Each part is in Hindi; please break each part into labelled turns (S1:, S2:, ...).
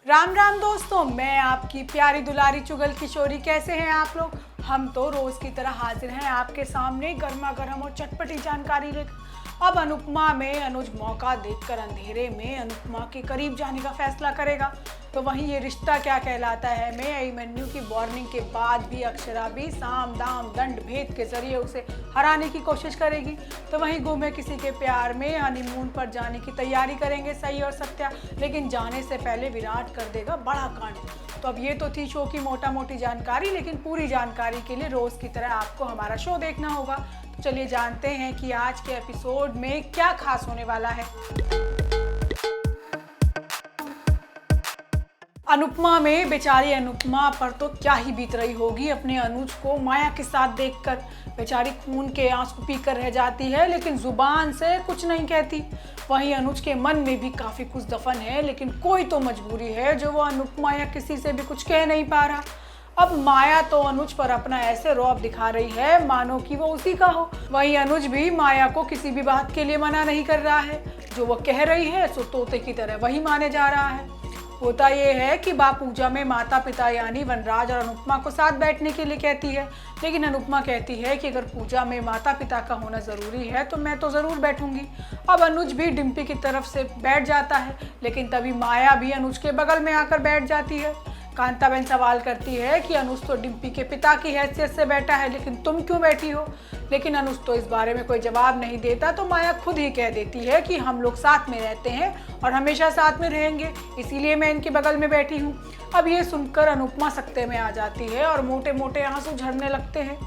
S1: राम राम दोस्तों, मैं आपकी प्यारी दुलारी चुगल किशोरी। कैसे हैं आप लोग? हम तो रोज की तरह हाजिर हैं आपके सामने गर्मा गर्म और चटपटी जानकारी लेकर। अब अनुपमा में अनुज मौका देखकर अंधेरे में अनुपमा के करीब जाने का फैसला करेगा, तो वहीं ये रिश्ता क्या कहलाता है में अभिमन्यु की वार्निंग के बाद भी अक्षरा भी साम दाम दंड भेद के जरिए उसे हराने की कोशिश करेगी। तो वहीं गुमे किसी के प्यार में हनीमून पर जाने की तैयारी करेंगे सही और सत्या, लेकिन जाने से पहले विराट कर देगा बड़ा कांड। तो अब ये तो थी शो की मोटा मोटी जानकारी, लेकिन पूरी जानकारी के लिए रोज की तरह आपको हमारा शो देखना होगा। तो चलिए जानते हैं कि आज के एपिसोड में क्या खास होने वाला है। अनुपमा में बेचारी अनुपमा पर तो क्या ही बीत रही होगी अपने अनुज को माया के साथ देखकर। बेचारी खून के आंसू पीकर रह जाती है, लेकिन जुबान से कुछ नहीं कहती। वहीं अनुज के मन में भी काफी कुछ दफन है, लेकिन कोई तो मजबूरी है जो वो अनुपमा या किसी से भी कुछ कह नहीं पा रहा। अब माया तो अनुज पर अपना ऐसे रौब दिखा रही है मानो कि वो उसी का हो। वहीं अनुज भी माया को किसी भी बात के लिए मना नहीं कर रहा है। जो वो कह रही है सो तोते की तरह वही माने जा रहा है। होता यह है कि बा पूजा में माता पिता यानी वनराज और अनुपमा को साथ बैठने के लिए कहती है, लेकिन अनुपमा कहती है कि अगर पूजा में माता पिता का होना ज़रूरी है तो मैं तो ज़रूर बैठूंगी। अब अनुज भी डिम्पी की तरफ से बैठ जाता है, लेकिन तभी माया भी अनुज के बगल में आकर बैठ जाती है। कांताबेन सवाल करती है कि अनुज तो डिम्पी के पिता की हैसियत से बैठा है, लेकिन तुम क्यों बैठी हो? लेकिन अनुज तो इस बारे में कोई जवाब नहीं देता, तो माया खुद ही कह देती है कि हम लोग साथ में रहते हैं और हमेशा साथ में रहेंगे, इसीलिए मैं इनके बगल में बैठी हूँ। अब ये सुनकर अनुपमा सकते में आ जाती है और मोटे मोटे आंसू झरने लगते हैं।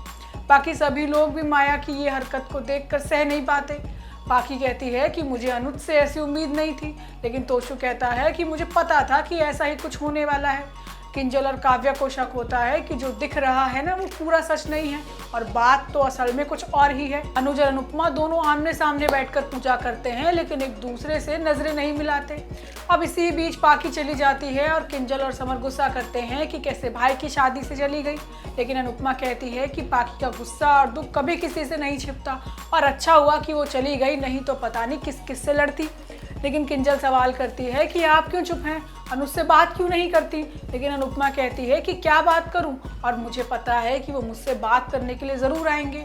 S1: बाकी सभी लोग भी माया की ये हरकत को देखकर सह नहीं पाते। पाखी कहती है कि मुझे अनुज से ऐसी उम्मीद नहीं थी, लेकिन तोशु कहता है कि मुझे पता था कि ऐसा ही कुछ होने वाला है। किंजल और काव्या को शक होता है कि जो दिख रहा है ना वो पूरा सच नहीं है और बात तो असल में कुछ और ही है। अनुज और अनुपमा दोनों आमने सामने बैठकर पूजा करते हैं, लेकिन एक दूसरे से नजरें नहीं मिलाते। अब इसी बीच पाखी चली जाती है और किंजल और समर गुस्सा करते हैं कि कैसे भाई की शादी से चली गई, लेकिन अनुपमा कहती है कि पाखी का गुस्सा और दुख कभी किसी से नहीं छिपता और अच्छा हुआ कि वो चली गई, नहीं तो पता नहीं किस किस से लड़ती। लेकिन किंजल सवाल करती है कि आप क्यों चुप हैं, अनुज से बात क्यों नहीं करती? लेकिन अनुपमा कहती है कि क्या बात करूं, और मुझे पता है कि वो मुझसे बात करने के लिए ज़रूर आएंगे।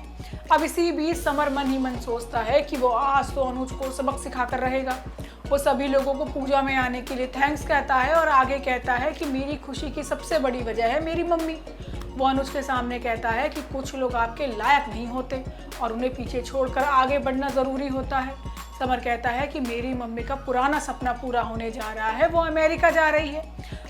S1: अब इसी बीच समर मन ही मन सोचता है कि वो आज तो अनुज को सबक सिखाकर रहेगा। वो सभी लोगों को पूजा में आने के लिए थैंक्स कहता है और आगे कहता है कि मेरी खुशी की सबसे बड़ी वजह है मेरी मम्मी। वो अनुज के सामने कहता है कि कुछ लोग आपके लायक नहीं होते और उन्हें पीछे छोड़कर आगे बढ़ना ज़रूरी होता है। समर कहता है कि मेरी मम्मी का पुराना सपना पूरा होने जा रहा है, वो अमेरिका जा रही है।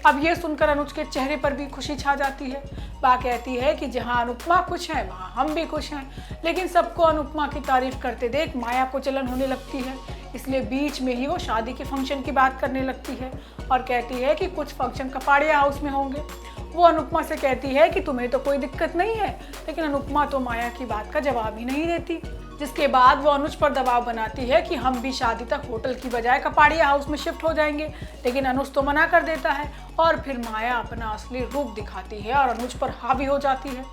S1: अब ये सुनकर अनुज के चेहरे पर भी खुशी छा जाती है। बा कहती है कि जहाँ अनुपमा खुश है वहाँ हम भी खुश हैं, लेकिन सबको अनुपमा की तारीफ करते देख माया को जलन होने लगती है, इसलिए बीच में ही वो शादी के फंक्शन की बात करने लगती है और कहती है कि कुछ फंक्शन कपाड़िया हाउस में होंगे। वो अनुपमा से कहती है कि तुम्हें तो कोई दिक्कत नहीं है, लेकिन अनुपमा तो माया की बात का जवाब ही नहीं देती। जिसके बाद वो अनुज पर दबाव बनाती है कि हम भी शादी तक होटल की बजाय कपाड़िया हाउस में शिफ्ट हो जाएंगे, लेकिन अनुज तो मना कर देता है और फिर माया अपना असली रूप दिखाती है और अनुज पर हावी हो जाती है।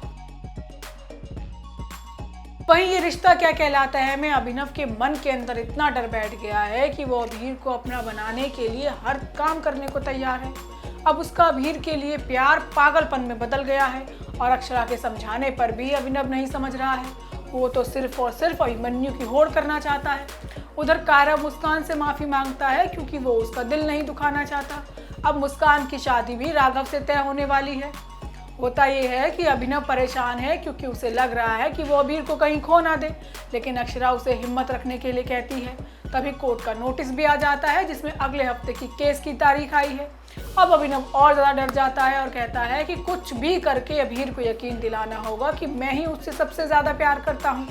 S1: वहीं ये रिश्ता क्या कहलाता है में अभिनव के मन के अंदर इतना डर बैठ गया है कि वो अभीर को अपना बनाने के लिए हर काम करने को तैयार है। अब उसका अभीर के लिए प्यार पागलपन में बदल गया है और अक्षरा के समझाने पर भी अभिनव नहीं समझ रहा है। वो तो सिर्फ और सिर्फ अभिमन्यु की होड़ करना चाहता है। उधर कायरव मुस्कान से माफ़ी मांगता है क्योंकि वो उसका दिल नहीं दुखाना चाहता। अब मुस्कान की शादी भी राघव से तय होने वाली है। होता ये है कि अभिनव परेशान है क्योंकि उसे लग रहा है कि वो अभीर को कहीं खो ना दे, लेकिन अक्षरा उसे हिम्मत रखने के लिए कहती है। तभी कोर्ट का नोटिस भी आ जाता है जिसमें अगले हफ्ते की केस की तारीख आई है। अब अभिनव और ज़्यादा डर जाता है और कहता है कि कुछ भी करके अभीर को यकीन दिलाना होगा कि मैं ही उससे सबसे ज़्यादा प्यार करता हूँ।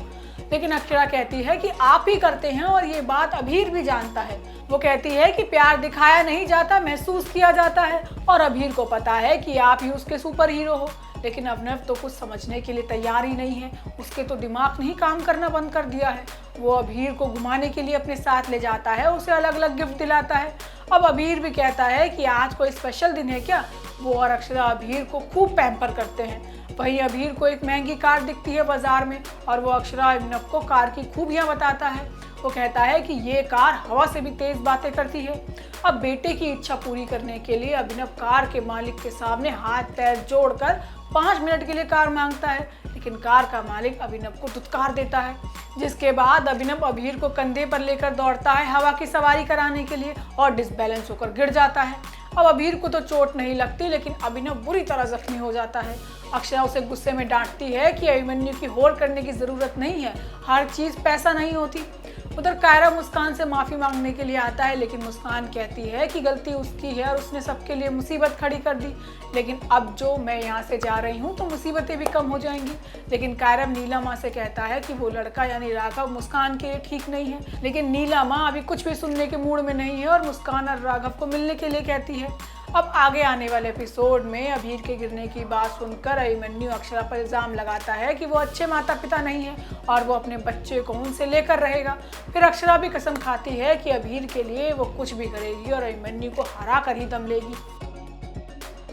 S1: लेकिन अक्षरा कहती है कि आप ही करते हैं और ये बात अभीर भी जानता है। वो कहती है कि प्यार दिखाया नहीं जाता, महसूस किया जाता है और अभीर को पता है कि आप ही उसके सुपर हीरो हो। लेकिन अभिनव तो कुछ समझने के लिए तैयार ही नहीं है। उसके तो दिमाग नहीं काम करना बंद कर दिया है। वो अभीर को घुमाने के लिए अपने साथ ले जाता है, उसे अलग अलग गिफ्ट दिलाता है। अब अभीर भी कहता है कि आज कोई स्पेशल दिन है क्या। वो और अक्षरा अभीर को खूब पैम्पर करते हैं। वहीं अभीर को एक महंगी कार दिखती है बाजार में और वो अक्षरा अभिनव को कार की खूबियाँ बताता है। वो कहता है कि ये कार हवा से भी तेज बातें करती है। अब बेटे की इच्छा पूरी करने के लिए अभिनव कार के मालिक के सामने हाथ पैर जोड़कर 5 मिनट के लिए कार मांगता है, लेकिन कार का मालिक अभिनव को धुतकार देता है। जिसके बाद अभिनव अभीर को कंधे पर लेकर दौड़ता है हवा की सवारी कराने के लिए और डिसबैलेंस होकर गिर जाता है। अब अभीर को तो चोट नहीं लगती, लेकिन अभिनव बुरी तरह जख्मी हो जाता है। अक्षरा उसे गुस्से में डांटती है कि अभिमन्यु की होड़ करने की जरूरत नहीं है, हर चीज पैसा नहीं होती। उधर कायरा मुस्कान से माफी मांगने के लिए आता है, लेकिन मुस्कान कहती है कि गलती उसकी है और उसने सबके लिए मुसीबत खड़ी कर दी, लेकिन अब जो मैं यहाँ से जा रही हूँ तो मुसीबतें भी कम हो जाएंगी। लेकिन कायरा नीला माँ से कहता है कि वो लड़का यानी राघव मुस्कान के लिए ठीक नहीं है, लेकिन नीला माँ अभी कुछ भी सुनने के मूड में नहीं है और मुस्कान और राघव को मिलने के लिए कहती है। अब आगे आने वाले एपिसोड में अभीर के गिरने की बात सुनकर अभिमन्यु अक्षरा पर इल्जाम लगाता है कि वो अच्छे माता पिता नहीं है और वो अपने बच्चे को उनसे लेकर रहेगा। फिर अक्षरा भी कसम खाती है कि अभीर के लिए वो कुछ भी करेगी और अभिमन्यु को हरा कर ही दम लेगी।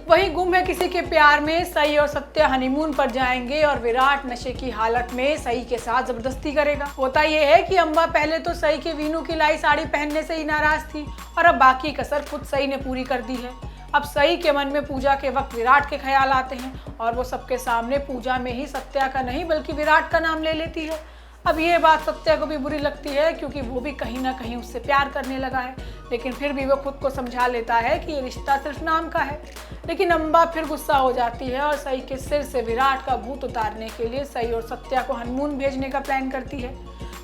S1: वहीं गुम है किसी के प्यार में सई और सत्य हनीमून पर जाएंगे और विराट नशे की हालत में सई के साथ जबरदस्ती करेगा। होता यह है कि अम्बा पहले तो सई के वीनू की लाई साड़ी पहनने से ही नाराज थी और अब बाकी कसर खुद सई ने पूरी कर दी है। अब सई के मन में पूजा के वक्त विराट के ख्याल आते हैं और वो सबके सामने पूजा में ही सत्या का नहीं बल्कि विराट का नाम ले लेती है। अब ये बात सत्या को भी बुरी लगती है क्योंकि वो भी कहीं ना कहीं उससे प्यार करने लगा है, लेकिन फिर भी वो खुद को समझा लेता है कि ये रिश्ता सिर्फ नाम का है। लेकिन अम्बा फिर गुस्सा हो जाती है और सई के सिर से विराट का भूत उतारने के लिए सई और सत्या को हनीमून भेजने का प्लान करती है।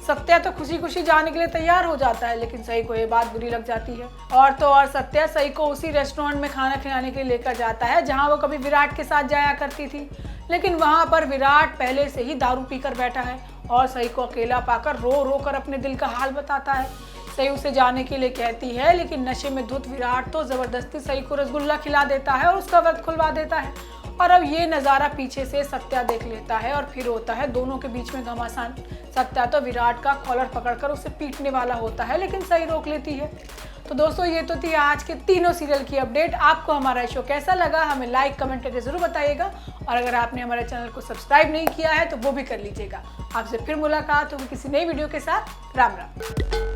S1: सत्या तो खुशी खुशी जाने के लिए तैयार हो जाता है, लेकिन सई को ये बात बुरी लग जाती है। और तो और सत्या सई को उसी रेस्टोरेंट में खाना खिलाने के लिए लेकर जाता है जहां वो कभी विराट के साथ जाया करती थी, लेकिन वहां पर विराट पहले से ही दारू पीकर बैठा है और सई को अकेला पाकर रो रो कर अपने दिल का हाल बताता है। सई उसे जाने के लिए कहती है, लेकिन नशे में धुत विराट तो जबरदस्ती सई को रसगुल्ला खिला देता है और उसका व्रत खुलवा देता है। और अब ये नज़ारा पीछे से सत्या देख लेता है और फिर होता है दोनों के बीच में घमासान। सत्या तो विराट का कॉलर पकड़कर उसे पीटने वाला होता है, लेकिन सई रोक लेती है। तो दोस्तों ये तो थी आज के तीनों सीरियल की अपडेट। आपको हमारा शो कैसा लगा हमें लाइक कमेंट करके जरूर बताइएगा और अगर आपने हमारे चैनल को सब्सक्राइब नहीं किया है तो वो भी कर लीजिएगा। आपसे फिर मुलाकात होगी किसी नई वीडियो के साथ। राम राम।